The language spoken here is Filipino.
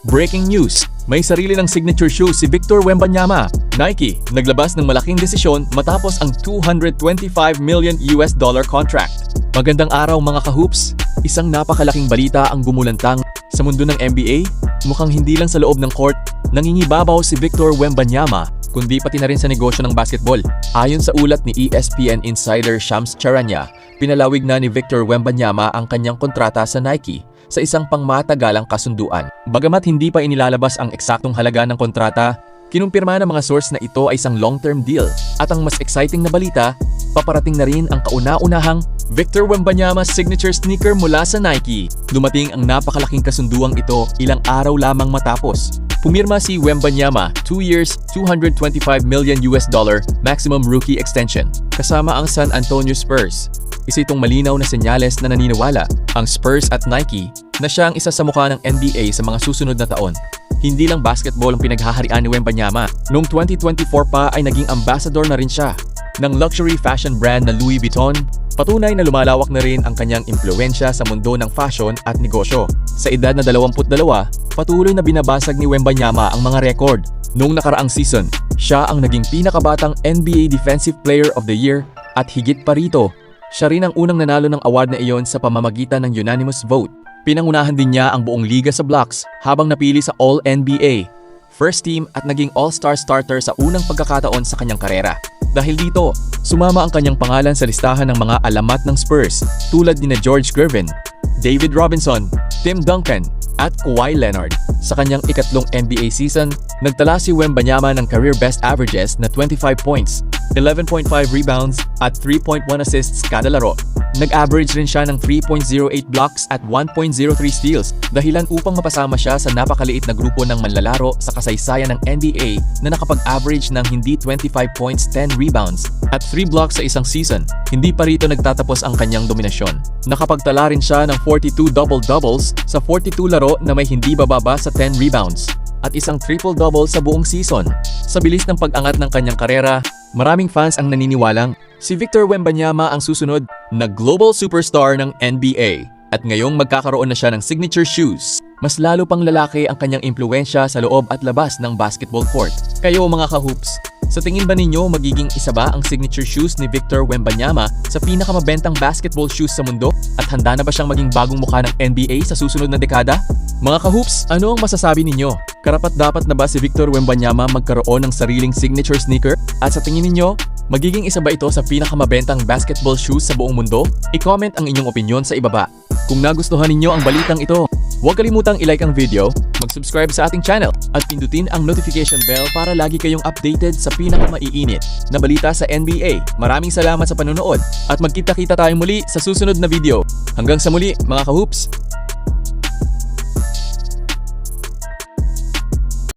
Breaking news! May sarili ng signature shoe si Victor Wembanyama. Nike, naglabas ng malaking desisyon matapos ang $225 million contract. Magandang araw mga kahoops! Isang napakalaking balita ang gumulantang sa mundo ng NBA. Mukhang hindi lang sa loob ng court, nangingibabaw si Victor Wembanyama, kundi pati na rin sa negosyo ng basketball. Ayon sa ulat ni ESPN insider Shams Charania, pinalawig na ni Victor Wembanyama ang kanyang kontrata sa Nike sa isang pangmatagalang kasunduan. Bagamat hindi pa inilalabas ang eksaktong halaga ng kontrata, kinumpirma ng mga source na ito ay isang long-term deal. At ang mas exciting na balita, paparating na rin ang kauna-unahang Victor Wembanyama signature sneaker mula sa Nike. Dumating ang napakalaking kasunduang ito ilang araw lamang matapos. Pumirma si Wembanyama 2 years, $225 million maximum rookie extension kasama ang San Antonio Spurs. Isa itong malinaw na senyales na naniniwala ang Spurs at Nike na siya ang isa sa mukha ng NBA sa mga susunod na taon. Hindi lang basketball ang pinaghaharian ni Wembanyama. Noong 2024 pa ay naging ambassador na rin siya ng luxury fashion brand na Louis Vuitton. Patunay na lumalawak na rin ang kanyang impluwensya sa mundo ng fashion at negosyo. Sa edad na 22, patuloy na binabasag ni Wembanyama ang mga record. Noong nakaraang season, siya ang naging pinakabatang NBA Defensive Player of the Year at higit pa rito, siya rin ang unang nanalo ng award na iyon sa pamamagitan ng unanimous vote. Pinangunahan din niya ang buong liga sa blocks habang napili sa All-NBA, First Team at naging All-Star starter sa unang pagkakataon sa kanyang karera. Dahil dito, sumama ang kanyang pangalan sa listahan ng mga alamat ng Spurs tulad ni George Gervin, David Robinson, Tim Duncan at Kawhi Leonard. Sa kanyang ikatlong NBA season, nagtala si Wembanyama ng career best averages na 25 points, 11.5 rebounds at 3.1 assists kada laro. Nag-average rin siya ng 3.08 blocks at 1.03 steals, dahilan upang mapasama siya sa napakaliit na grupo ng manlalaro sa kasaysayan ng NBA na nakapag-average ng hindi 25 points, 10 rebounds at 3 blocks sa isang season. Hindi pa rito nagtatapos ang kanyang dominasyon. Nakapagtala rin siya ng 42 double-doubles sa 42 laro na may hindi bababa sa 10 rebounds at isang triple-double sa buong season. Sa bilis ng pag-angat ng kanyang karera, maraming fans ang naniniwalang si Victor Wembanyama ang susunod na global superstar ng NBA. At ngayong magkakaroon na siya ng signature shoes, mas lalo pang lalaki ang kanyang impluwensya sa loob at labas ng basketball court. Kayo mga kahoops, sa tingin ba ninyo magiging isa ba ang signature shoes ni Victor Wembanyama sa pinakamabentang basketball shoes sa mundo? At handa na ba siyang maging bagong mukha ng NBA sa susunod na dekada? Mga kahoops, ano ang masasabi ninyo? Karapat-dapat na ba si Victor Wembanyama magkaroon ng sariling signature sneaker? At sa tingin ninyo, magiging isa ba ito sa pinakamabentang basketball shoes sa buong mundo? I-comment ang inyong opinyon sa ibaba. Kung nagustuhan ninyo ang balitang ito, huwag kalimutang i-like ang video, mag-subscribe sa ating channel at pindutin ang notification bell para lagi kayong updated sa pinakamaiinit na balita sa NBA. Maraming salamat sa panonood at magkita-kita tayong muli sa susunod na video. Hanggang sa muli mga kahoops!